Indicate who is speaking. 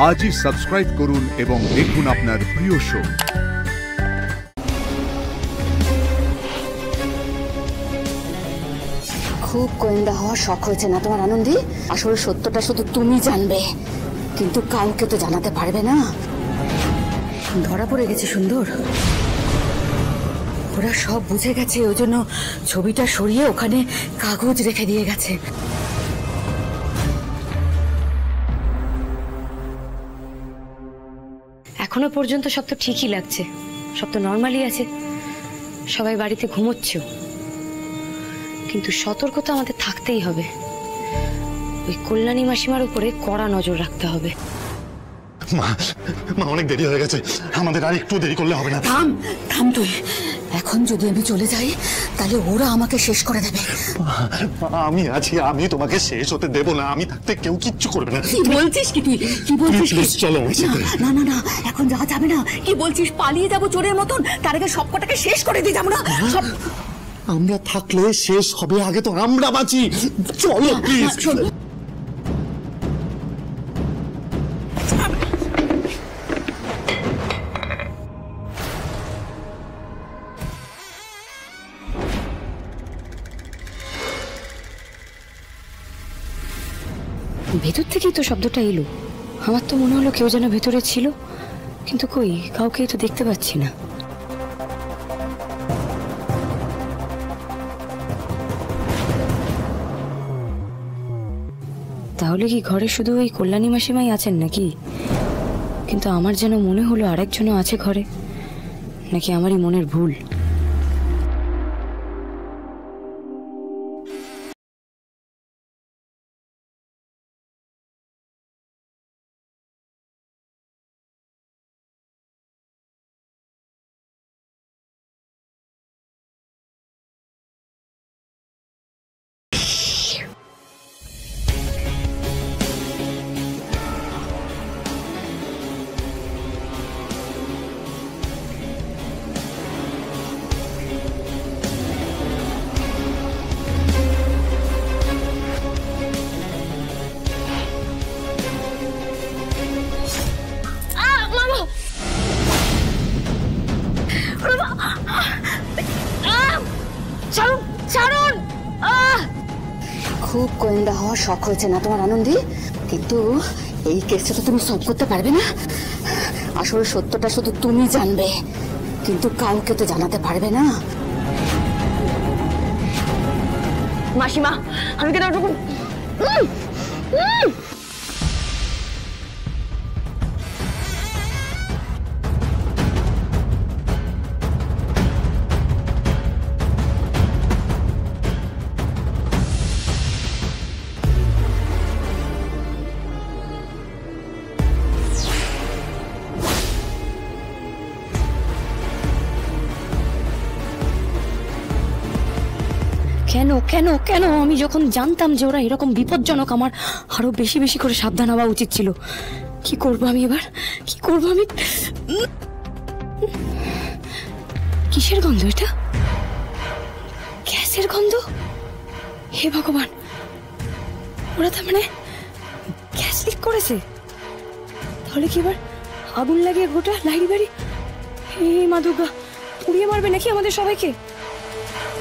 Speaker 1: আজই সাবস্ক্রাইব করুন এবং দেখুন আপনার প্রিয় শো।
Speaker 2: খুব গোয়েন্দা হওয়ার শখ হয়েছে না তোমার আনন্দী? আসলে সত্যটা শুধু তুমি জানবে, কিন্তু কাউকে তো জানাতে পারবে না। ধরা পড়ে গেছে সুন্দর, ওরা সব বুঝে গেছে, ওই জন্য ছবিটা সরিয়ে ওখানে কাগজ রেখে দিয়ে গেছে।
Speaker 3: এখনো পর্যন্ত সব তো ঠিকই লাগছে, সব তো নর্মালি আছে, সবাই বাড়িতে ঘুমোচ্ছেও, কিন্তু সতর্কতা আমাদের থাকতেই হবে। ওই কল্যাণী মাসিমার উপরে কড়া নজর রাখতে হবে।
Speaker 4: মা মা অনেক দেরি হয়ে গেছে, আমাদের আর একটু দেরি করলে হবে না।
Speaker 2: থাম থাম তুই, এখন যদি আমি চলে যাই তাহলে ওরা আমাকে শেষ করে দেবে।
Speaker 4: আমি আছি, আমি তোমাকে শেষ হতে দেব না, আমি থাকতে কেউ কিচ্ছু করবে না।
Speaker 2: কি বলছিস কি তুই? কি বলছিস?
Speaker 4: চলো।
Speaker 2: না না না, এখন যাওয়া যাবে না। কি বলছিস? পালিয়ে যাবো চোরের মতন? তার আগে সব কটাকে শেষ করে দিই আমরা সব।
Speaker 4: আমরা থাকলে শেষ হবে, আগে তো আমরা বাঁচি। চলো প্লিজ।
Speaker 3: ভেতর থেকেই তো শব্দটা এলো, আমার তো মনে হলো কেউ যেন ভেতরে ছিল, কিন্তু কই, কাউকেই তো দেখতে পাচ্ছি না। তাহলে কি ঘরে শুধু ওই কল্যাণী মাসিমাই আছেন নাকি? কিন্তু আমার যেন মনে হলো আরেকজনও আছে ঘরে, নাকি আমারই মনের ভুল?
Speaker 2: খুব গোয়েন্দা হওয়ার শখ হয়েছে না তোমার আনন্দী? কিন্তু এই কেসটা তো তুমি সলভ করতে পারবে না। আসলে সত্যটা শুধু তুমি জানবে, কিন্তু কাউকে তো জানাতে পারবে না।
Speaker 3: মাসিমা, আমি কেন ওরকম কেন কেন কেন? আমি যখন জানতাম যে ওরা এরকম বিপজ্জনক, আমার আরো বেশি বেশি করে সাবধান হওয়া উচিত ছিল। কি করবো আমি এবার? কি করবো আমি? কিসের গন্ধ এটা? গ্যাসের গন্ধ? হে ভগবান, ওরা তার মানে গ্যাস লিক করেছে? তাহলে কি এবার আগুন লাগিয়ে গোটা লাইব্রেরি, হে মা দুর্গা, পুড়িয়ে মারবে নাকি আমাদের সবাইকে?